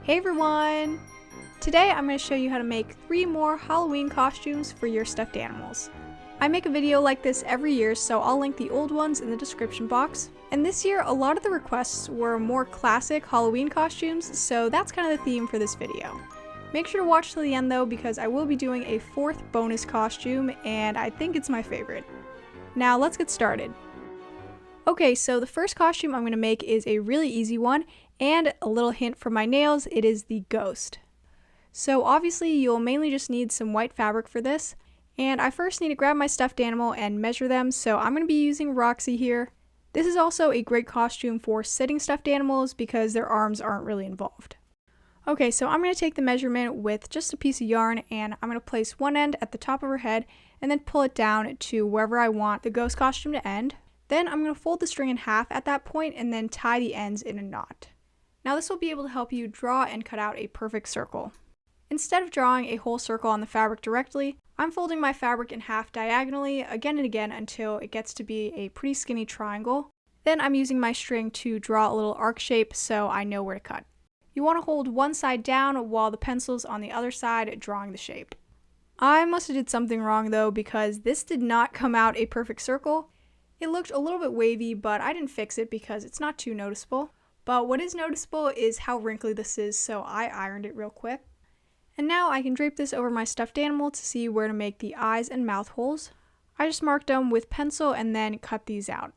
Hey everyone! Today I'm going to show you how to make 3 more Halloween costumes for your stuffed animals. I make a video like this every year, so I'll link the old ones in the description box. And this year, a lot of the requests were more classic Halloween costumes, so that's kind of the theme for this video. Make sure to watch till the end though, because I will be doing a 4th bonus costume, and I think it's my favorite. Now let's get started. Okay, so the first costume I'm going to make is a really easy one, and a little hint for my nails, it is the ghost. So obviously you'll mainly just need some white fabric for this, and I first need to grab my stuffed animal and measure them, so I'm going to be using Roxy here. This is also a great costume for sitting stuffed animals because their arms aren't really involved. Okay, so I'm going to take the measurement with just a piece of yarn, and I'm going to place one end at the top of her head and then pull it down to wherever I want the ghost costume to end. Then I'm going to fold the string in half at that point and then tie the ends in a knot. Now this will be able to help you draw and cut out a perfect circle. Instead of drawing a whole circle on the fabric directly, I'm folding my fabric in half diagonally again and again until it gets to be a pretty skinny triangle. Then I'm using my string to draw a little arc shape so I know where to cut. You want to hold one side down while the pencil's on the other side drawing the shape. I must have did something wrong though, because this did not come out a perfect circle. It looked a little bit wavy, but I didn't fix it because it's not too noticeable. But what is noticeable is how wrinkly this is, so I ironed it real quick. And now I can drape this over my stuffed animal to see where to make the eyes and mouth holes. I just marked them with pencil and then cut these out.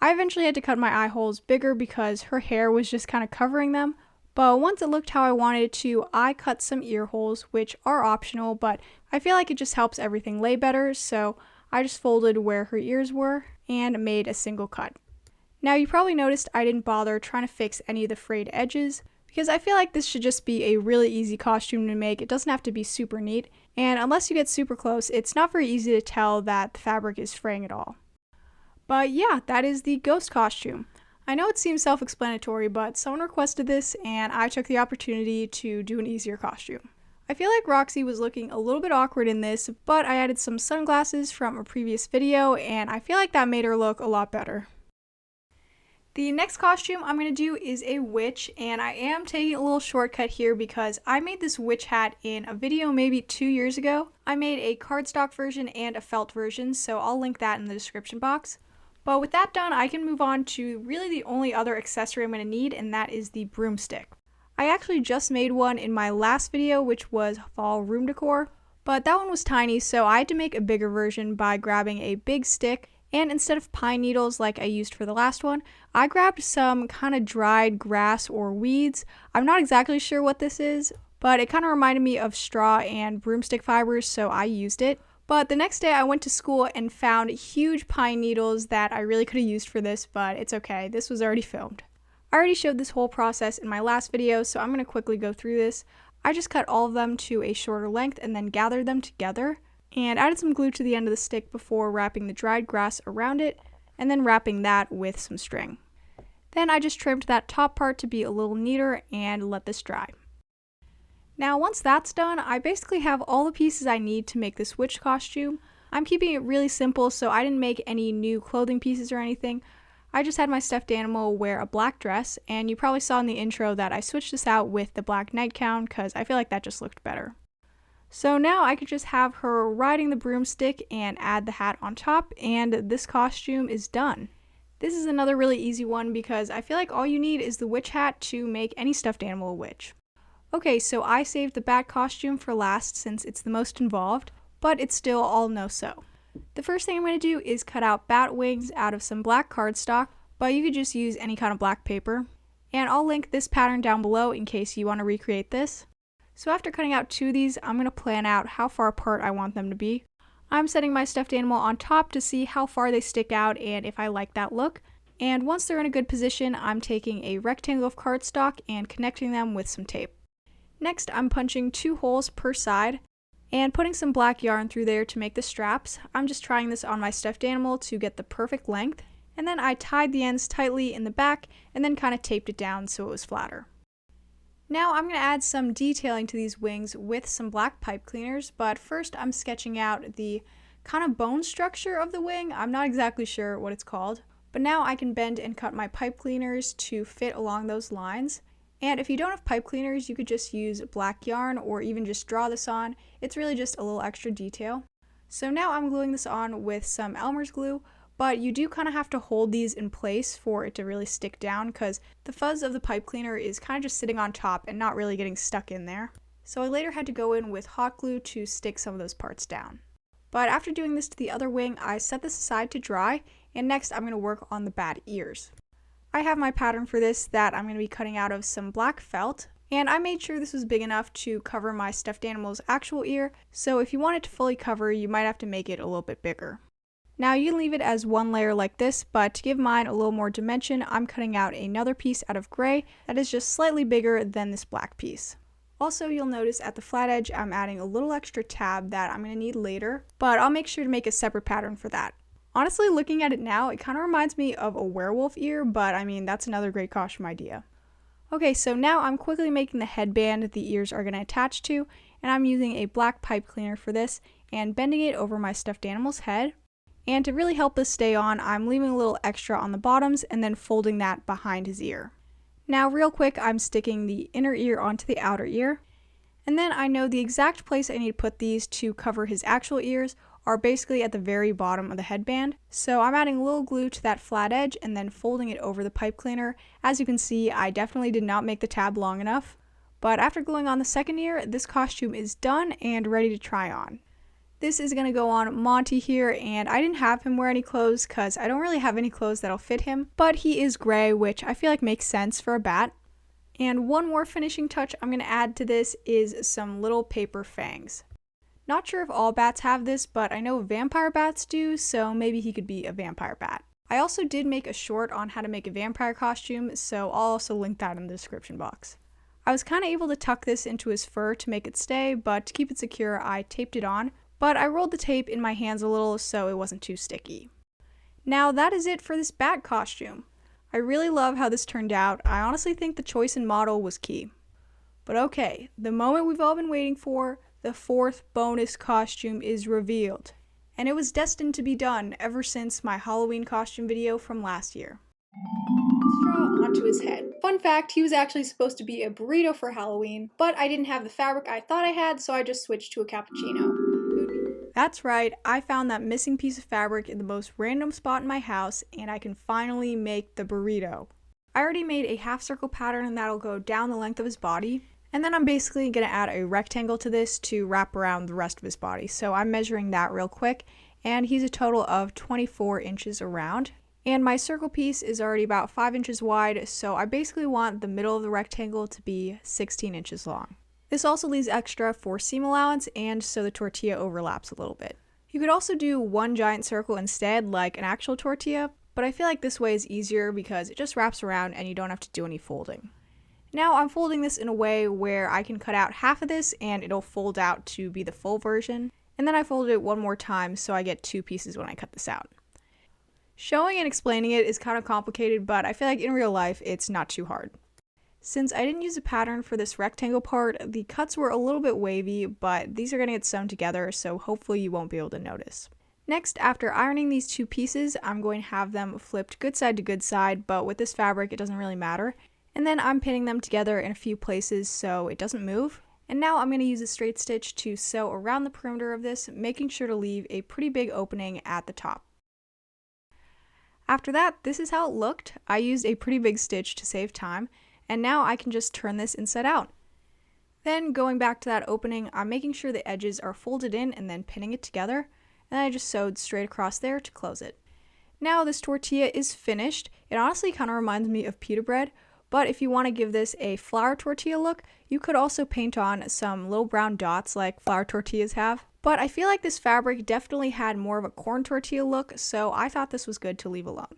I eventually had to cut my eye holes bigger because her hair was just kind of covering them. But once it looked how I wanted it to, I cut some ear holes, which are optional, but I feel like it just helps everything lay better, so I just folded where her ears were and made a single cut. Now you probably noticed I didn't bother trying to fix any of the frayed edges, because I feel like this should just be a really easy costume to make. It doesn't have to be super neat, and unless you get super close, it's not very easy to tell that the fabric is fraying at all. But yeah, that is the ghost costume. I know it seems self-explanatory, but someone requested this and I took the opportunity to do an easier costume. I feel like Roxy was looking a little bit awkward in this, but I added some sunglasses from a previous video and I feel like that made her look a lot better. The next costume I'm going to do is a witch, and I am taking a little shortcut here because I made this witch hat in a video maybe 2 years ago. I made a cardstock version and a felt version, so I'll link that in the description box. But with that done, I can move on to really the only other accessory I'm going to need, and that is the broomstick. I actually just made one in my last video, which was fall room decor, but that one was tiny, so I had to make a bigger version by grabbing a big stick, and instead of pine needles like I used for the last one, I grabbed some kind of dried grass or weeds. I'm not exactly sure what this is, but it kind of reminded me of straw and broomstick fibers, so I used it. But the next day I went to school and found huge pine needles that I really could have used for this, but it's okay, this was already filmed. I already showed this whole process in my last video, so I'm going to quickly go through this. I just cut all of them to a shorter length and then gathered them together, and added some glue to the end of the stick before wrapping the dried grass around it, and then wrapping that with some string. Then I just trimmed that top part to be a little neater and let this dry. Now once that's done, I basically have all the pieces I need to make this witch costume. I'm keeping it really simple, so I didn't make any new clothing pieces or anything. I just had my stuffed animal wear a black dress, and you probably saw in the intro that I switched this out with the black nightgown because I feel like that just looked better. So now I could just have her riding the broomstick and add the hat on top, and this costume is done. This is another really easy one because I feel like all you need is the witch hat to make any stuffed animal a witch. Okay, so I saved the bat costume for last since it's the most involved, but it's still all no-so. The first thing I'm going to do is cut out bat wings out of some black cardstock, but you could just use any kind of black paper. And I'll link this pattern down below in case you want to recreate this. So after cutting out 2 of these, I'm going to plan out how far apart I want them to be. I'm setting my stuffed animal on top to see how far they stick out and if I like that look. And once they're in a good position, I'm taking a rectangle of cardstock and connecting them with some tape. Next, I'm punching 2 holes per side and putting some black yarn through there to make the straps. I'm just trying this on my stuffed animal to get the perfect length, and then I tied the ends tightly in the back and then kind of taped it down so it was flatter. Now I'm going to add some detailing to these wings with some black pipe cleaners, but first I'm sketching out the kind of bone structure of the wing. I'm not exactly sure what it's called. But now I can bend and cut my pipe cleaners to fit along those lines. And if you don't have pipe cleaners, you could just use black yarn or even just draw this on. It's really just a little extra detail. So now I'm gluing this on with some Elmer's glue, but you do kind of have to hold these in place for it to really stick down because the fuzz of the pipe cleaner is kind of just sitting on top and not really getting stuck in there. So I later had to go in with hot glue to stick some of those parts down. But after doing this to the other wing, I set this aside to dry, and next I'm going to work on the bat ears. I have my pattern for this that I'm going to be cutting out of some black felt, and I made sure this was big enough to cover my stuffed animal's actual ear, so if you want it to fully cover, you might have to make it a little bit bigger. Now you can leave it as one layer like this, but to give mine a little more dimension, I'm cutting out another piece out of gray that is just slightly bigger than this black piece. Also, you'll notice at the flat edge, I'm adding a little extra tab that I'm going to need later, but I'll make sure to make a separate pattern for that. Honestly, looking at it now, it kind of reminds me of a werewolf ear, but I mean, that's another great costume idea. Okay, so now I'm quickly making the headband the ears are going to attach to, and I'm using a black pipe cleaner for this and bending it over my stuffed animal's head. And to really help this stay on, I'm leaving a little extra on the bottoms and then folding that behind his ear. Now, real quick, I'm sticking the inner ear onto the outer ear, and then I know the exact place I need to put these to cover his actual ears are basically at the very bottom of the headband. So I'm adding a little glue to that flat edge and then folding it over the pipe cleaner. As you can see, I definitely did not make the tab long enough. But after gluing on the second ear, this costume is done and ready to try on. This is going to go on Monty here, and I didn't have him wear any clothes because I don't really have any clothes that'll fit him, but he is gray, which I feel like makes sense for a bat. And one more finishing touch I'm going to add to this is some little paper fangs. Not sure if all bats have this, but I know vampire bats do, so maybe he could be a vampire bat. I also did make a short on how to make a vampire costume, so I'll also link that in the description box. I was kind of able to tuck this into his fur to make it stay, but to keep it secure, I taped it on, but I rolled the tape in my hands a little so it wasn't too sticky. Now that is it for this bat costume. I really love how this turned out. I honestly think the choice in model was key. But okay, the moment we've all been waiting for, the fourth bonus costume is revealed. And it was destined to be done ever since my Halloween costume video from last year. Straw onto his head. Fun fact, he was actually supposed to be a burrito for Halloween, but I didn't have the fabric I thought I had, so I just switched to a cappuccino. That's right, I found that missing piece of fabric in the most random spot in my house, and I can finally make the burrito. I already made a half circle pattern that'll go down the length of his body, and then I'm basically going to add a rectangle to this to wrap around the rest of his body. So I'm measuring that real quick, and he's a total of 24 inches around. And my circle piece is already about 5 inches wide, so I basically want the middle of the rectangle to be 16 inches long. This also leaves extra for seam allowance and so the tortilla overlaps a little bit. You could also do one giant circle instead, like an actual tortilla, but I feel like this way is easier because it just wraps around and you don't have to do any folding. Now I'm folding this in a way where I can cut out half of this and it'll fold out to be the full version. And then I folded it one more time so I get 2 pieces when I cut this out. Showing and explaining it is kind of complicated, but I feel like in real life it's not too hard. Since I didn't use a pattern for this rectangle part, the cuts were a little bit wavy, but these are going to get sewn together, so hopefully you won't be able to notice. Next, after ironing these 2 pieces, I'm going to have them flipped good side to good side, but with this fabric it doesn't really matter. And then I'm pinning them together in a few places so it doesn't move. And now I'm going to use a straight stitch to sew around the perimeter of this, making sure to leave a pretty big opening at the top. After that, this is how it looked. I used a pretty big stitch to save time, and now I can just turn this inside out. Then going back to that opening, I'm making sure the edges are folded in and then pinning it together, and I just sewed straight across there to close it. Now this tortilla is finished. It honestly kind of reminds me of pita bread, but if you want to give this a flour tortilla look, you could also paint on some little brown dots like flour tortillas have. But I feel like this fabric definitely had more of a corn tortilla look, so I thought this was good to leave alone.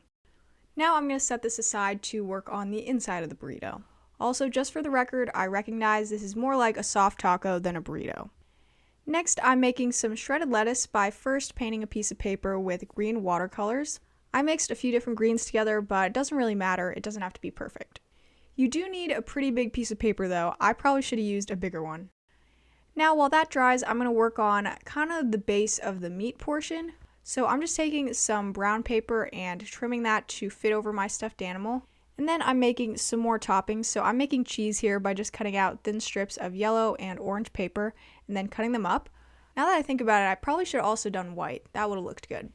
Now I'm going to set this aside to work on the inside of the burrito. Also, just for the record, I recognize this is more like a soft taco than a burrito. Next, I'm making some shredded lettuce by first painting a piece of paper with green watercolors. I mixed a few different greens together, but it doesn't really matter, it doesn't have to be perfect. You do need a pretty big piece of paper though. I probably should have used a bigger one. Now while that dries, I'm going to work on kind of the base of the meat portion. So I'm just taking some brown paper and trimming that to fit over my stuffed animal. And then I'm making some more toppings. So I'm making cheese here by just cutting out thin strips of yellow and orange paper and then cutting them up. Now that I think about it, I probably should have also done white. That would have looked good.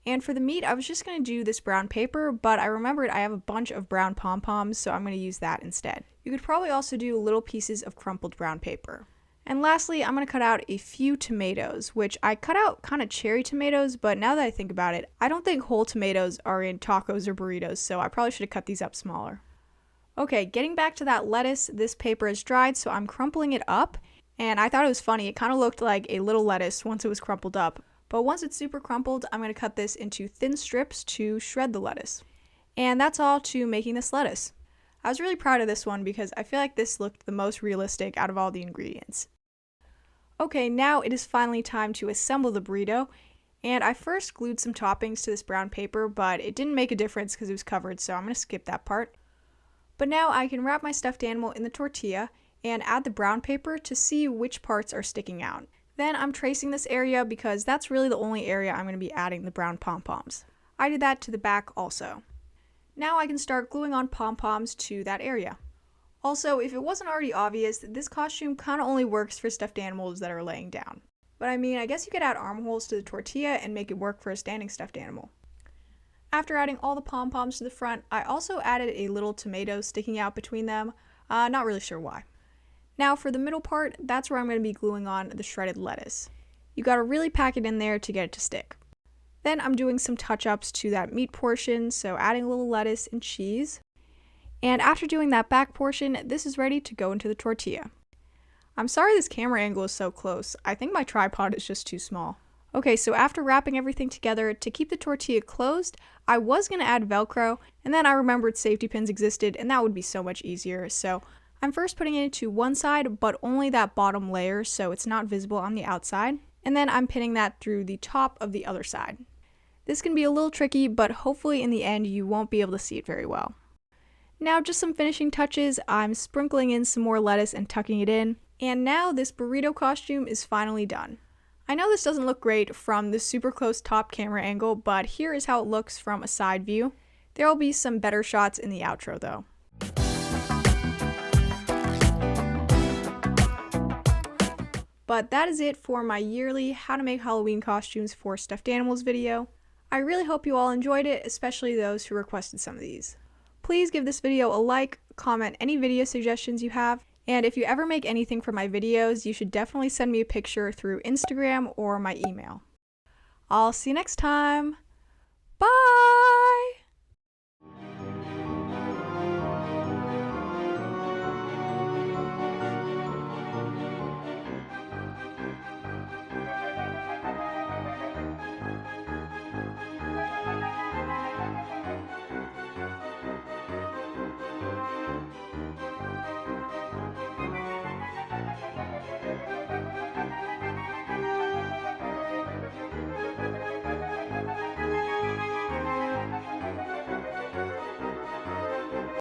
And for the meat, I was just going to do this brown paper, but I remembered I have a bunch of brown pom-poms, so I'm going to use that instead. You could probably also do little pieces of crumpled brown paper. And lastly, I'm going to cut out a few tomatoes, which I cut out kind of cherry tomatoes, but now that I think about it, I don't think whole tomatoes are in tacos or burritos, so I probably should have cut these up smaller. Okay, getting back to that lettuce, this paper is dried, so I'm crumpling it up, and I thought it was funny. It kind of looked like a little lettuce once it was crumpled up, but once it's super crumpled, I'm going to cut this into thin strips to shred the lettuce. And that's all to making this lettuce. I was really proud of this one because I feel like this looked the most realistic out of all the ingredients. Okay, now it is finally time to assemble the burrito, and I first glued some toppings to this brown paper, but it didn't make a difference because it was covered, so I'm going to skip that part. But now I can wrap my stuffed animal in the tortilla and add the brown paper to see which parts are sticking out. Then I'm tracing this area because that's really the only area I'm going to be adding the brown pom-poms. I did that to the back also. Now I can start gluing on pom-poms to that area. Also, if it wasn't already obvious, this costume kind of only works for stuffed animals that are laying down. But I mean, I guess you could add armholes to the tortilla and make it work for a standing stuffed animal. After adding all the pom-poms to the front, I also added a little tomato sticking out between them. Not really sure why. Now for the middle part, that's where I'm going to be gluing on the shredded lettuce. You gotta really pack it in there to get it to stick. Then I'm doing some touch-ups to that meat portion, so adding a little lettuce and cheese. And after doing that back portion, this is ready to go into the tortilla. I'm sorry this camera angle is so close. I think my tripod is just too small. Okay, so after wrapping everything together, to keep the tortilla closed, I was going to add Velcro, and then I remembered safety pins existed, and that would be so much easier. So I'm first putting it to one side, but only that bottom layer, so it's not visible on the outside. And then I'm pinning that through the top of the other side. This can be a little tricky, but hopefully in the end you won't be able to see it very well. Now just some finishing touches, I'm sprinkling in some more lettuce and tucking it in, and now this burrito costume is finally done. I know this doesn't look great from the super close top camera angle, but here is how it looks from a side view. There will be some better shots in the outro though. But that is it for my yearly How to Make Halloween Costumes for Stuffed Animals video. I really hope you all enjoyed it, especially those who requested some of these. Please give this video a like, comment any video suggestions you have, and if you ever make anything for my videos, you should definitely send me a picture through Instagram or my email. I'll see you next time. Bye!